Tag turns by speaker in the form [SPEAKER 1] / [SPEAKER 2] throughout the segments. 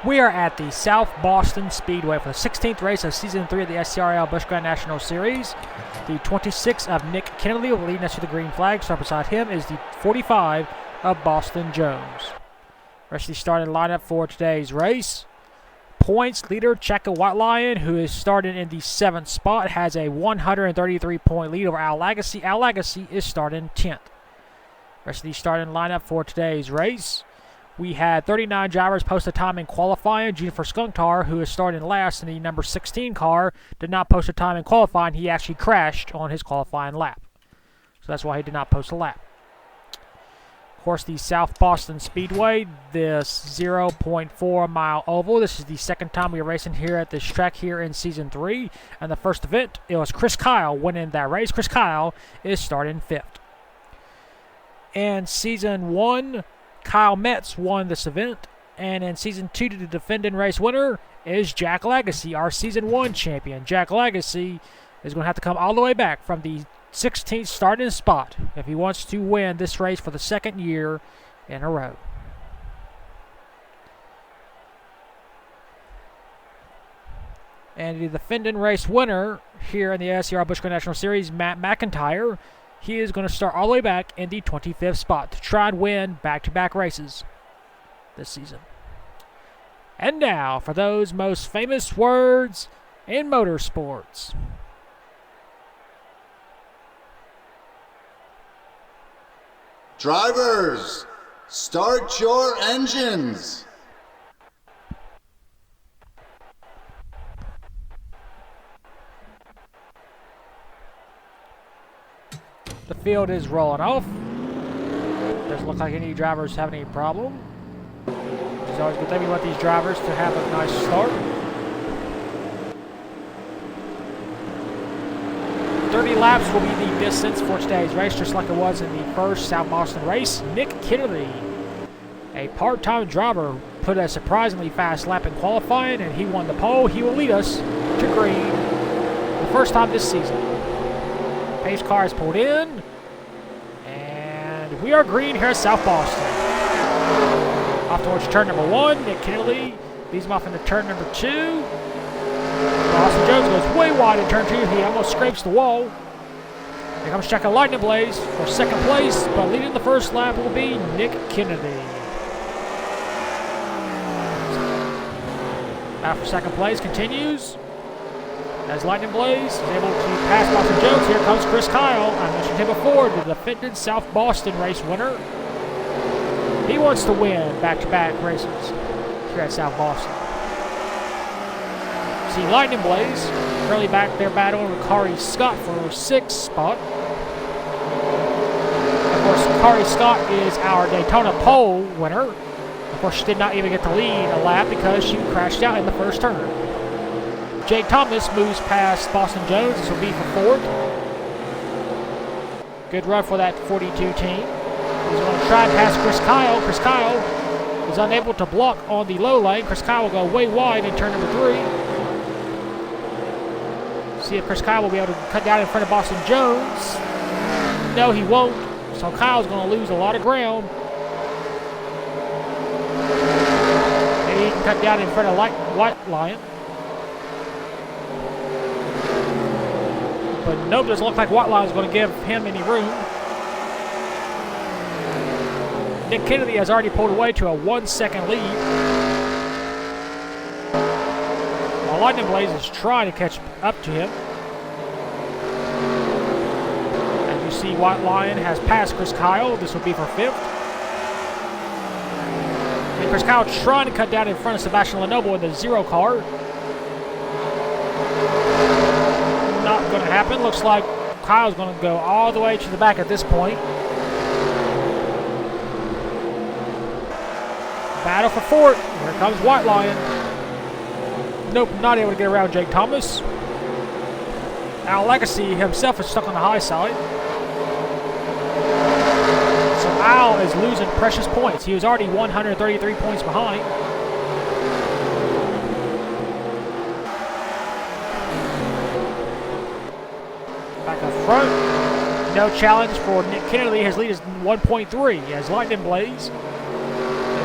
[SPEAKER 1] We are at the South Boston Speedway for the 16th race of Season 3 of the SCRL Busch Grand National Series. The 26 of Nick Kennedy will lead us to the green flag. Start beside him is the 45 of Boston Jones. Rest of the starting lineup for today's race. Points leader Checo White Lion, who is starting in the 7th spot, has a 133-point lead over Al Lagasse. Al Lagasse is starting 10th. Rest of the starting lineup for today's race. We had 39 drivers post a time in qualifying. Jennifer Skunktar, who is starting last in the number 16 car, did not post a time in qualifying. He actually crashed on his qualifying lap. So that's why he did not post a lap. Of course, the South Boston Speedway, this 0.4 mile oval. This is the second time we are racing here at this track here in Season 3. And the first event, it was Chris Kyle winning that race. Chris Kyle is starting 5th. In Season 1, Kyle Metz won this event, and in Season 2, the defending race winner is Jack Lagasse, our Season 1 champion. Jack Lagasse is going to have to come all the way back from the 16th starting spot if he wants to win this race for the second year in a row. And the defending race winner here in the SCRL Busch Grand National Series, Matt McIntyre, he is going to start all the way back in the 25th spot to try and win back-to-back races this season. And now, for those most famous words in motorsports.
[SPEAKER 2] Drivers, start your engines.
[SPEAKER 1] The field is rolling off. Doesn't look like any drivers have any problem. Which is always a good thing. We want these drivers to have a nice start. 30 laps will be the distance for today's race, just like it was in the first South Boston race. Nick Kennedy, a part-time driver, put a surprisingly fast lap in qualifying, and he won the pole. He will lead us to green the first time this season. Pace car is pulled in, and we are green here at South Boston. Off towards turn number 1, Nick Kennedy leads him off into turn number 2. Boston Jones goes way wide in turn 2. He almost scrapes the wall. Here comes Checo Lightning Blaze for second place, but leading the first lap will be Nick Kennedy. Battle for second place continues. As Lightning Blaze is able to pass Boston Jones, here comes Chris Kyle. I mentioned him before, the defending South Boston race winner. He wants to win back-to-back races here at South Boston. See Lightning Blaze currently back there battling with Kari Scott for her 6th spot. Of course, Kari Scott is our Daytona pole winner. Of course, she did not even get to lead a lap because she crashed out in the first turn. Jake Thomas moves past Boston Jones. This will be for 4th. Good run for that 42 team. He's going to try and pass Chris Kyle. Chris Kyle is unable to block on the low lane. Chris Kyle will go way wide in turn number 3. See if Chris Kyle will be able to cut down in front of Boston Jones. No, he won't. So Kyle's going to lose a lot of ground. Maybe he can cut down in front of White Lion. But nope, doesn't look like White Lion is going to give him any room. Nick Kennedy has already pulled away to a 1-second lead. While Lightning Blaze is trying to catch up to him. As you see, White Lion has passed Chris Kyle. This will be for 5th. And Chris Kyle trying to cut down in front of Sebastian Lenoble in the 0 car. Not going to happen. Looks like Kyle's going to go all the way to the back at this point. Battle for 4th. Here comes White Lion. Nope, not able to get around Jake Thomas. Al Lagasse himself is stuck on the high side. So Al is losing precious points. He was already 133 points behind. Back up front. No challenge for Nick Kennedy. His lead is 1.3 as Lightning Blaze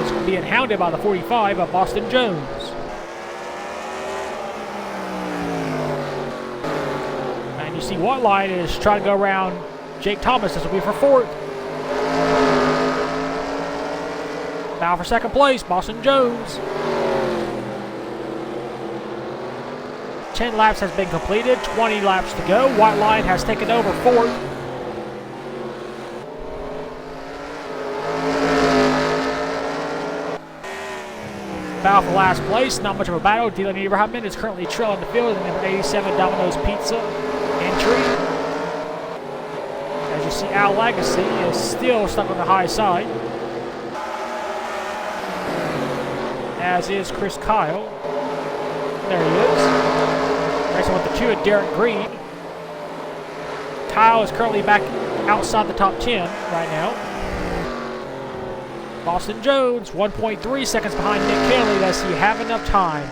[SPEAKER 1] is being hounded by the 45 of Boston Jones. And you see Whiteline is trying to go around Jake Thomas. This will be for fourth. Now for second place, Boston Jones. 10 laps has been completed, 20 laps to go. Whiteline has taken over fourth. Battle for last place, not much of a battle. Dylan Abrahamman is currently trailing the field in number 87 Domino's Pizza entry. As you see, Al Legacy is still stuck on the high side, as is Chris Kyle. There he is. Racing with the 2 at Derek Green. Kyle is currently back outside the top 10 right now. Boston Jones, 1.3 seconds behind Nick Kennedy. Does he have enough time?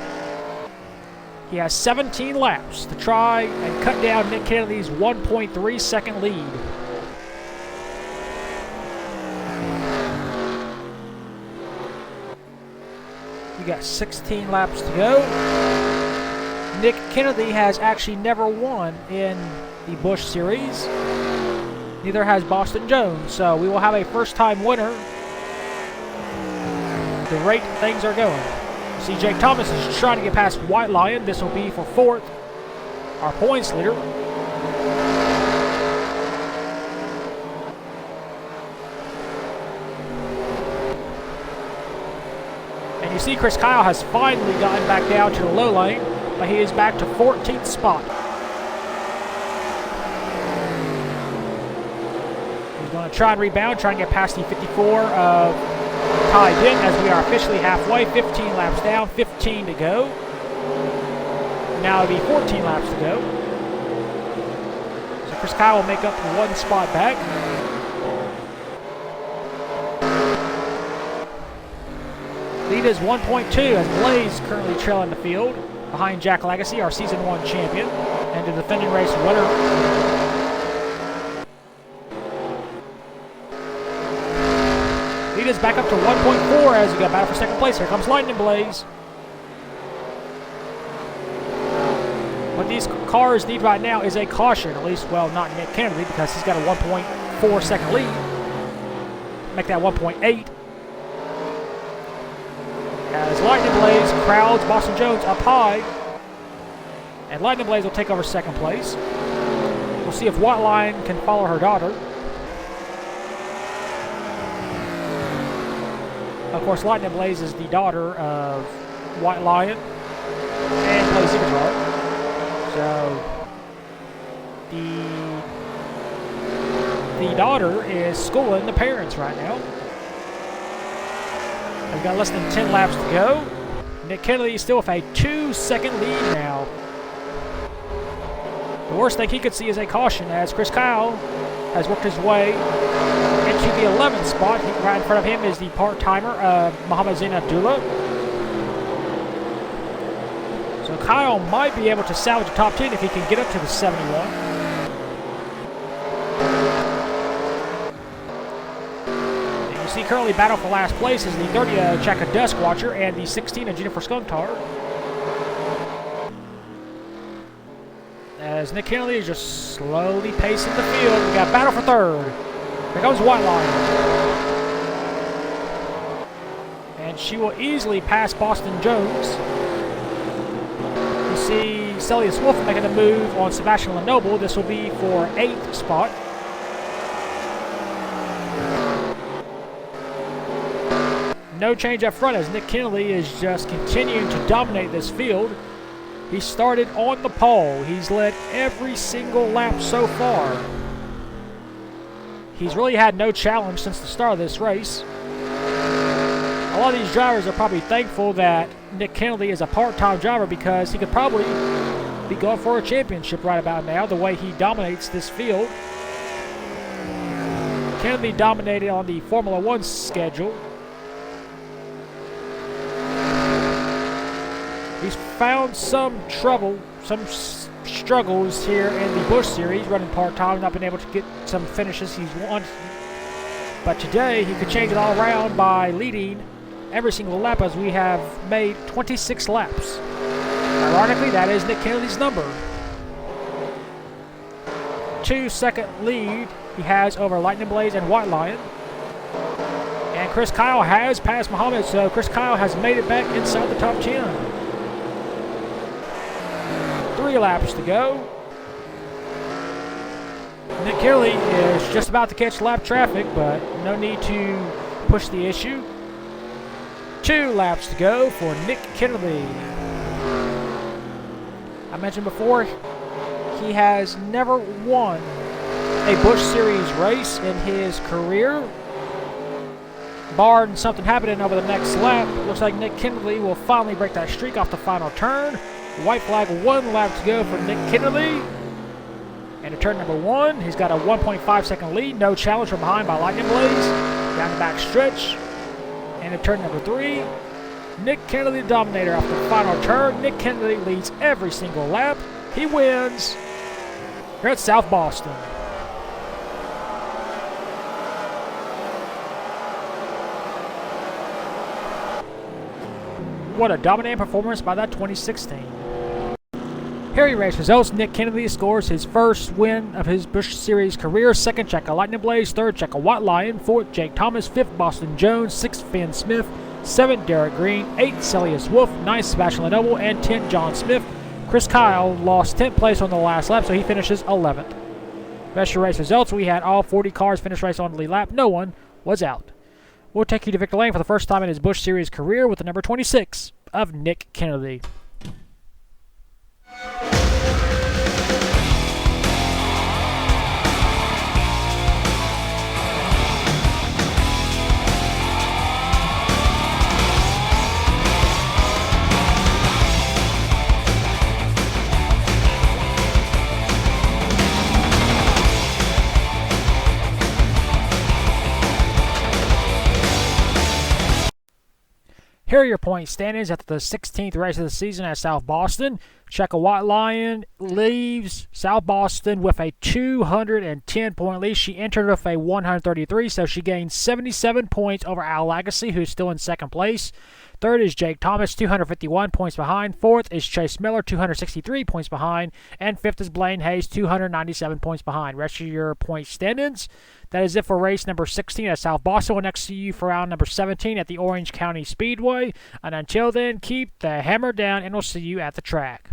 [SPEAKER 1] He has 17 laps to try and cut down Nick Kennedy's 1.3 second lead. We got 16 laps to go. Nick Kennedy has actually never won in the Busch Series. Neither has Boston Jones, so we will have a first-time winner. The rate things are going. You see Jake Thomas is trying to get past White Lion. This will be for fourth, our points leader. And you see Chris Kyle has finally gotten back down to the low lane, but he is back to 14th spot. He's going to try and rebound, try and get past the 54 of Ty Denton as we are officially halfway. 15 laps down, 15 to go. Now it'll be 14 laps to go. So Chris Kyle will make up one spot back. Lead is 1.2 as Blaze currently trailing the field behind Jack Legacy, our Season 1 champion, and the defending race winner. Lead is back up to 1.4 as we got battle for second place. Here comes Lightning Blaze. What these cars need right now is a caution, at least, well, not Nick Kennedy, because he's got a 1.4 second lead. Make that 1.8. As Lightning Blaze crowds Boston Jones up high. And Lightning Blaze will take over second place. We'll see if Whiteline can follow her daughter. Of course, Lightning Blaze is the daughter of White Lion and plays the guitar. So the daughter is schooling the parents right now. We've got less than 10 laps to go. Nick Kennedy is still with a 2-second lead now. The worst thing he could see is a caution as Chris Kyle has worked his way into the 11th spot. Right in front of him is the part-timer, Muhammad Zain Abdullah. So Kyle might be able to salvage the top 10 if he can get up to the 71. See currently battle for last place is the 30 Chaka Duskwatcher and the 16 Jennifer Skuntar. As Nick Kennedy is just slowly pacing the field. We got battle for third. Here comes White Lion. And she will easily pass Boston Jones. You see Celius Wolf making a move on Sebastian Lenoble. This will be for 8th spot. No change up front as Nick Kennedy is just continuing to dominate this field. He started on the pole. He's led every single lap so far. He's really had no challenge since the start of this race. A lot of these drivers are probably thankful that Nick Kennedy is a part-time driver because he could probably be going for a championship right about now, the way he dominates this field. Kennedy dominated on the Formula One schedule. He's found some trouble, some struggles here in the Busch Series, running part-time, not been able to get some finishes he's wanted. But today, he could change it all around by leading every single lap as we have made 26 laps. Ironically, that is Nick Kennedy's number. 2-second lead he has over Lightning Blaze and White Lion. And Chris Kyle has passed Muhammad, so Chris Kyle has made it back inside the top 10. 3 laps to go. Nick Kennedy is just about to catch lap traffic, but no need to push the issue. 2 laps to go for Nick Kennedy. I mentioned before, he has never won a Busch Series race in his career. Barring something happening over the next lap, looks like Nick Kennedy will finally break that streak off the final turn. White flag, 1 lap to go for Nick Kennedy. And to turn number 1, he's got a 1.5 second lead. No challenge from behind by Lightning Blaze. Down the back stretch. And to turn number 3, Nick Kennedy, the dominator off the final turn. Nick Kennedy leads every single lap. He wins here at South Boston. What a dominating performance by that 2016. Here he race results. Nick Kennedy scores his first win of his Busch Series career. 2nd, Checo Lightning Blaze. 3rd, Checo White Lion. 4th, Jake Thomas. 5th, Boston Jones. 6th, Finn Smith. 7th, Derek Green. 8th, Celius Wolf. 9th, Sebastian Lenoble. And 10th, John Smith. Chris Kyle lost 10th place on the last lap, so he finishes 11th. Rest of race results. We had all 40 cars finish race on the lead lap. No one was out. We'll take you to Victor Lane for the first time in his Busch Series career with the number 26 of Nick Kennedy. Here are your point standings after the 16th race of the season at South Boston. Checo White Lion leaves South Boston with a 210-point lead. She entered with a 133, so she gained 77 points over Al Lagasse, who's still in 2nd place. 3rd is Jake Thomas, 251 points behind. 4th is Chase Miller, 263 points behind. And 5th is Blaine Hayes, 297 points behind. Rest of your point standings. That is it for race number 16 at South Boston. We'll next see you for round number 17 at the Orange County Speedway. And until then, keep the hammer down, and we'll see you at the track.